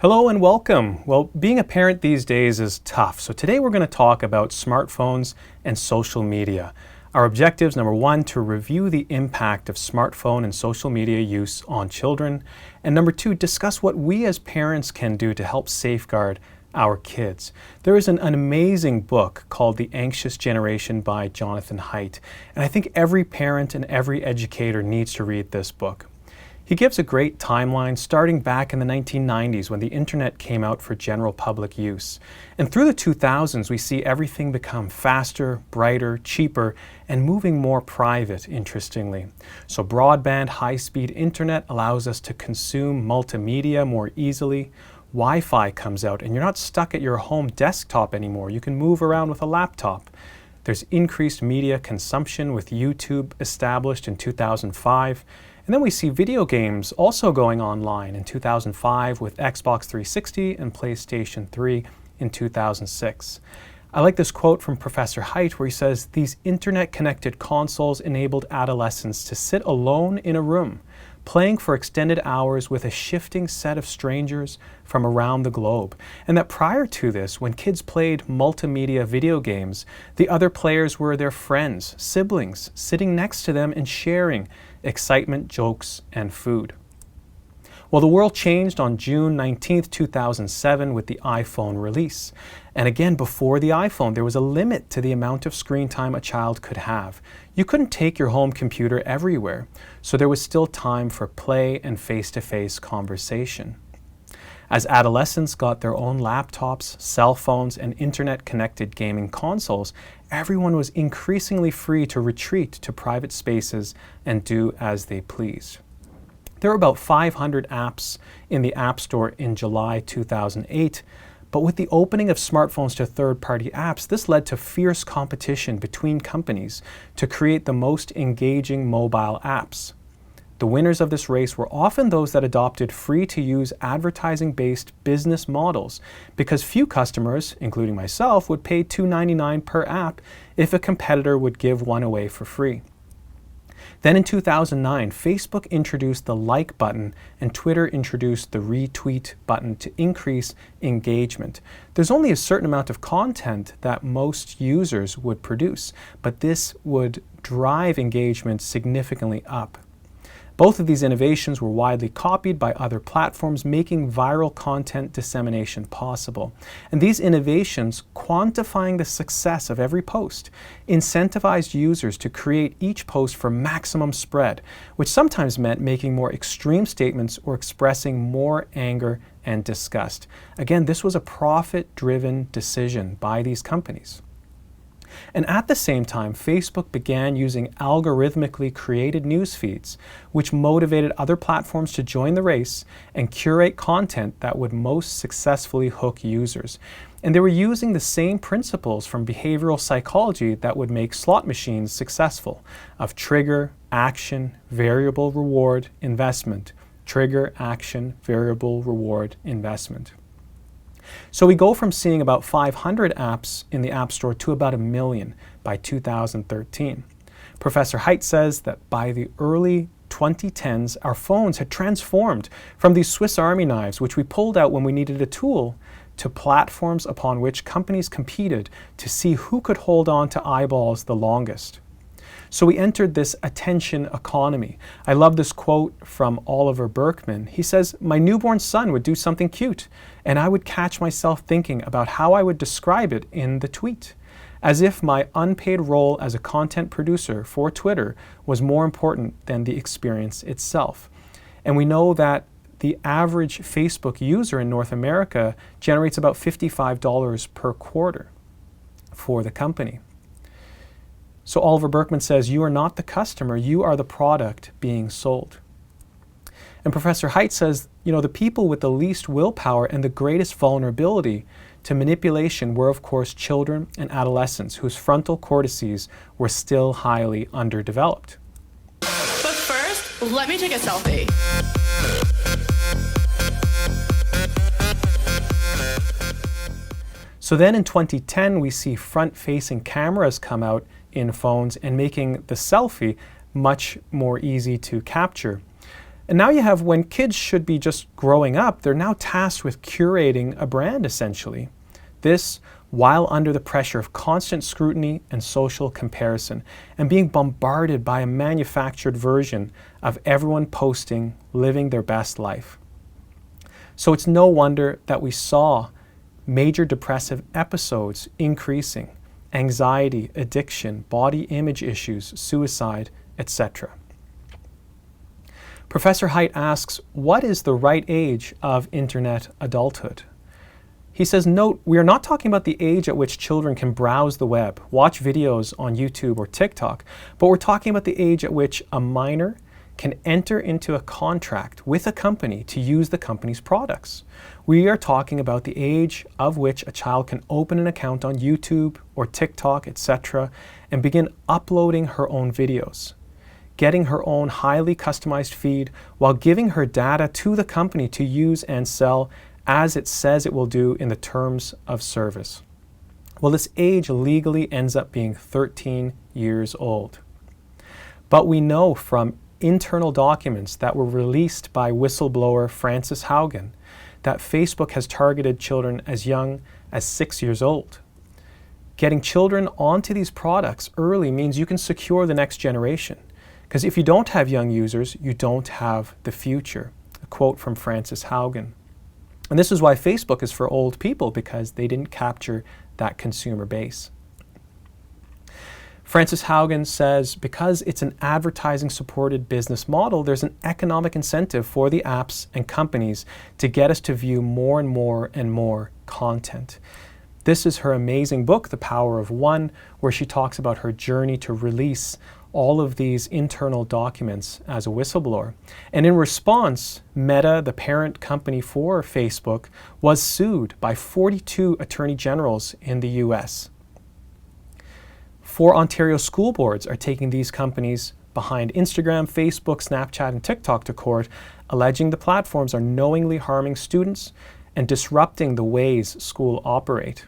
Hello and welcome. Well, being a parent these days is tough, so today we're going to talk about smartphones and social media. Our objectives: number one, to review the impact of smartphone and social media use on children, and number two, discuss what we as parents can do to help safeguard our kids. There is an amazing book called The Anxious Generation by Jonathan Haidt, and I think every parent and every educator needs to read this book. He gives a great timeline starting back in the 1990s when the internet came out for general public use. And through the 2000s, we see everything become faster, brighter, cheaper, and moving more private, interestingly. So broadband, high-speed internet allows us to consume multimedia more easily. Wi-Fi comes out, and you're not stuck at your home desktop anymore. You can move around with a laptop. There's increased media consumption with YouTube established in 2005. And then we see video games also going online in 2005 with Xbox 360 and PlayStation 3 in 2006. I like this quote from Professor Haidt where he says, "These internet-connected consoles enabled adolescents to sit alone in a room, playing for extended hours with a shifting set of strangers from around the globe." And that prior to this, when kids played multimedia video games, the other players were their friends, siblings, sitting next to them and sharing excitement, jokes, and food. Well, the world changed on June 19th, 2007 with the iPhone release. And again, before the iPhone, there was a limit to the amount of screen time a child could have. You couldn't take your home computer everywhere, so there was still time for play and face-to-face conversation. As adolescents got their own laptops, cell phones, and internet-connected gaming consoles, everyone was increasingly free to retreat to private spaces and do as they pleased. There were about 500 apps in the App Store in July 2008, but with the opening of smartphones to third-party apps, this led to fierce competition between companies to create the most engaging mobile apps. The winners of this race were often those that adopted free-to-use advertising-based business models because few customers, including myself, would pay $2.99 per app if a competitor would give one away for free. Then in 2009, Facebook introduced the like button and Twitter introduced the retweet button to increase engagement. There's only a certain amount of content that most users would produce, but this would drive engagement significantly up. Both of these innovations were widely copied by other platforms, making viral content dissemination possible. And these innovations, quantifying the success of every post, incentivized users to create each post for maximum spread, which sometimes meant making more extreme statements or expressing more anger and disgust. Again, this was a profit-driven decision by these companies. And at the same time, Facebook began using algorithmically created news feeds, which motivated other platforms to join the race and curate content that would most successfully hook users. And they were using the same principles from behavioral psychology that would make slot machines successful, of trigger, action, variable reward, investment. Trigger, action, variable reward, investment. So we go from seeing about 500 apps in the App Store to about 1 million by 2013. Professor Haidt says that by the early 2010s, our phones had transformed from these Swiss Army knives, which we pulled out when we needed a tool, to platforms upon which companies competed to see who could hold on to eyeballs the longest. So we entered this attention economy. I love this quote from Oliver Burkeman. He says, "My newborn son would do something cute, and I would catch myself thinking about how I would describe it in the tweet, as if my unpaid role as a content producer for Twitter was more important than the experience itself." And we know that the average Facebook user in North America generates about $55 per quarter for the company. So Oliver Burkeman says, "You are not the customer, you are the product being sold." And Professor Haidt says, the people with the least willpower and the greatest vulnerability to manipulation were, of course, children and adolescents whose frontal cortices were still highly underdeveloped. But first, let me take a selfie. So then in 2010, we see front-facing cameras come out in phones and making the selfie much more easy to capture. And now you have, when kids should be just growing up, they're now tasked with curating a brand essentially. This while under the pressure of constant scrutiny and social comparison and being bombarded by a manufactured version of everyone posting, living their best life. So it's no wonder that we saw major depressive episodes increasing, anxiety, addiction, body image issues, suicide, etc. Professor Haidt asks, what is the right age of internet adulthood? He says, note, we are not talking about the age at which children can browse the web, watch videos on YouTube or TikTok, but we're talking about the age at which a minor can enter into a contract with a company to use the company's products. We are talking about the age of which a child can open an account on YouTube or TikTok, etc., and begin uploading her own videos, getting her own highly customized feed while giving her data to the company to use and sell as it says it will do in the terms of service. Well, this age legally ends up being 13 years old. But we know from internal documents that were released by whistleblower Frances Haugen that Facebook has targeted children as young as 6 years old. Getting children onto these products early means you can secure the next generation. Because if you don't have young users, you don't have the future. A quote from Frances Haugen. And this is why Facebook is for old people, because they didn't capture that consumer base. Frances Haugen says, because it's an advertising-supported business model, there's an economic incentive for the apps and companies to get us to view more and more and more content. This is her amazing book, The Power of One, where she talks about her journey to release all of these internal documents as a whistleblower. And in response, Meta, the parent company for Facebook, was sued by 42 attorney generals in the US. 4 Ontario school boards are taking these companies behind Instagram, Facebook, Snapchat, and TikTok to court, alleging the platforms are knowingly harming students and disrupting the ways schools operate.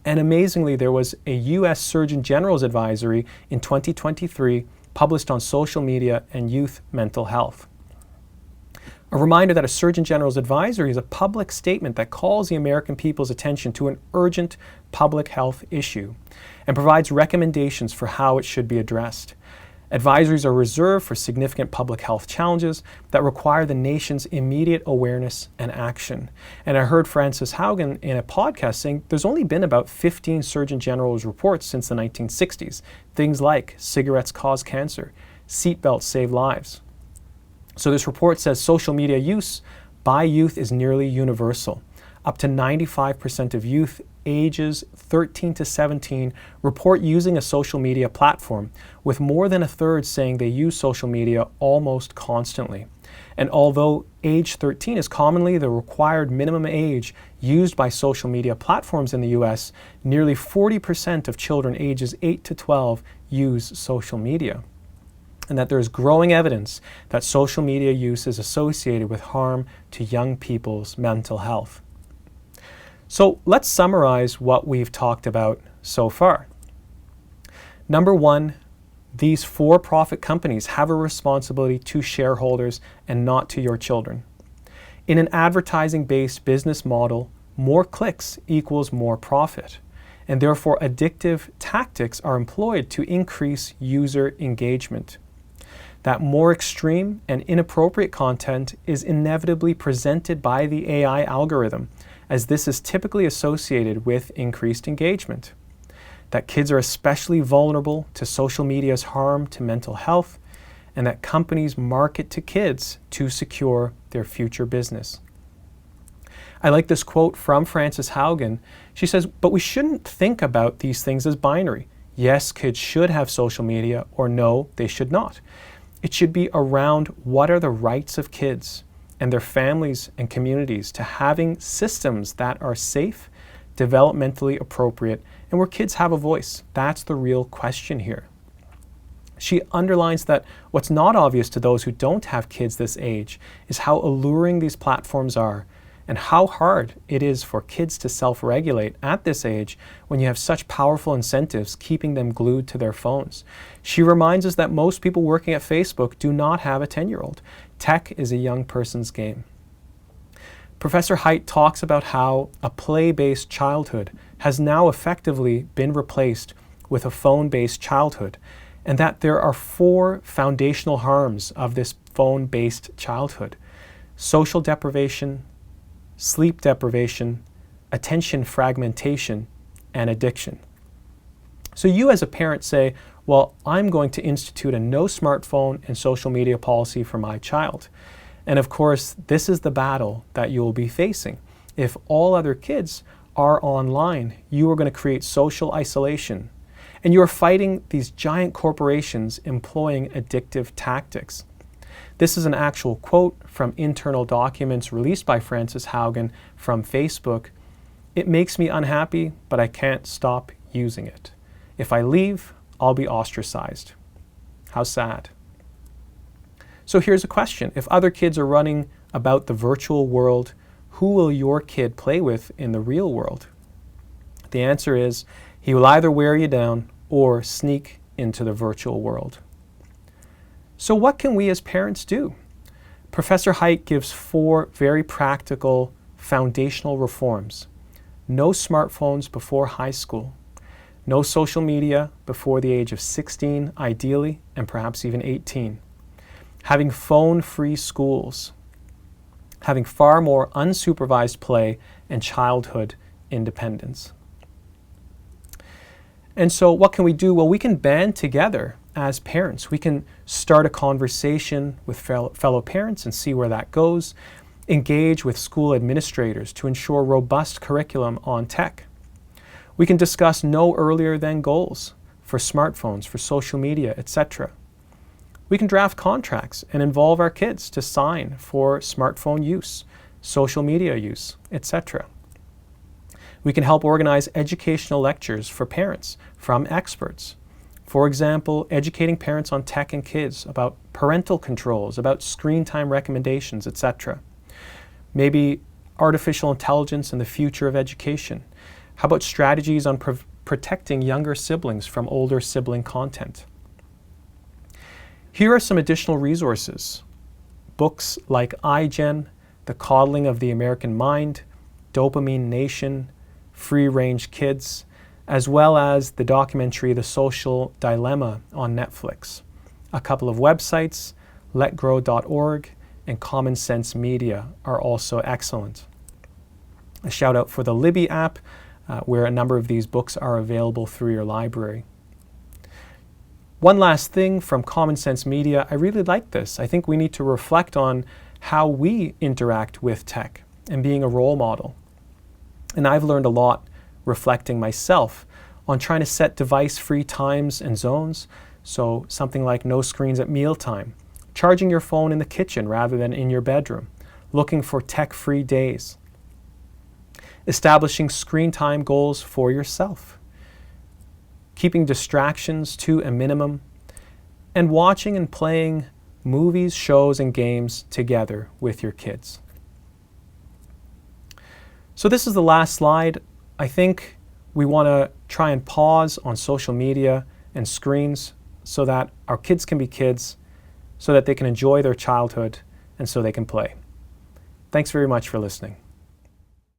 And amazingly, there was a US Surgeon General's advisory in 2023 published on social media and youth mental health. A reminder that a Surgeon General's advisory is a public statement that calls the American people's attention to an urgent public health issue and provides recommendations for how it should be addressed. Advisories are reserved for significant public health challenges that require the nation's immediate awareness and action. And I heard Frances Haugen in a podcast saying there's only been about 15 Surgeon General's reports since the 1960s. Things like cigarettes cause cancer, seatbelts save lives. So this report says social media use by youth is nearly universal. Up to 95% of youth ages 13 to 17 report using a social media platform, with more than a third saying they use social media almost constantly. And although age 13 is commonly the required minimum age used by social media platforms in the US, nearly 40% of children ages 8 to 12 use social media. And that there is growing evidence that social media use is associated with harm to young people's mental health. So let's summarize what we've talked about so far. Number one, these for-profit companies have a responsibility to shareholders and not to your children. In an advertising-based business model, more clicks equals more profit, and therefore addictive tactics are employed to increase user engagement. That more extreme and inappropriate content is inevitably presented by the AI algorithm, as this is typically associated with increased engagement. That kids are especially vulnerable to social media's harm to mental health, and that companies market to kids to secure their future business. I like this quote from Frances Haugen. She says, but we shouldn't think about these things as binary. Yes, kids should have social media, or no, they should not. It should be around what are the rights of kids and their families and communities to having systems that are safe, developmentally appropriate, and where kids have a voice. That's the real question here. She underlines that what's not obvious to those who don't have kids this age is how alluring these platforms are and how hard it is for kids to self-regulate at this age when you have such powerful incentives keeping them glued to their phones. She reminds us that most people working at Facebook do not have a 10-year-old. Tech is a young person's game. Professor Haidt talks about how a play-based childhood has now effectively been replaced with a phone-based childhood, and that there are 4 foundational harms of this phone-based childhood: social deprivation, sleep deprivation, attention fragmentation, and addiction. So you as a parent say, well, I'm going to institute a no smartphone and social media policy for my child. And of course, this is the battle that you will be facing. If all other kids are online, you are going to create social isolation. And you are fighting these giant corporations employing addictive tactics. This is an actual quote from internal documents released by Frances Haugen from Facebook. "It makes me unhappy, but I can't stop using it. If I leave, I'll be ostracized." How sad. So here's a question. If other kids are running about the virtual world, who will your kid play with in the real world? The answer is, he will either wear you down or sneak into the virtual world. So what can we as parents do? Professor Haidt gives 4 very practical foundational reforms. No smartphones before high school. No social media before the age of 16, ideally, and perhaps even 18. Having phone-free schools. Having far more unsupervised play and childhood independence. And so what can we do? Well, we can band together as parents. We can start a conversation with fellow parents and see where that goes. Engage with school administrators to ensure robust curriculum on tech. We can discuss no earlier than goals for smartphones, for social media, etc. We can draft contracts and involve our kids to sign for smartphone use, social media use, etc. We can help organize educational lectures for parents from experts. For example, educating parents on tech and kids, about parental controls, about screen time recommendations, etc. Maybe artificial intelligence and the future of education. How about strategies on protecting younger siblings from older sibling content? Here are some additional resources. Books like iGen, The Coddling of the American Mind, Dopamine Nation, Free Range Kids, as well as the documentary The Social Dilemma on Netflix. A couple of websites, letgrow.org and Common Sense Media, are also excellent. A shout out for the Libby app, where a number of these books are available through your library. One last thing from Common Sense Media, I really like this. I think we need to reflect on how we interact with tech and being a role model. And I've learned a lot reflecting myself on trying to set device-free times and zones. So something like no screens at mealtime, charging your phone in the kitchen rather than in your bedroom, looking for tech-free days, establishing screen time goals for yourself, keeping distractions to a minimum, and watching and playing movies, shows, and games together with your kids. So this is the last slide. I think we want to try and pause on social media and screens so that our kids can be kids, so that they can enjoy their childhood, and so they can play. Thanks very much for listening.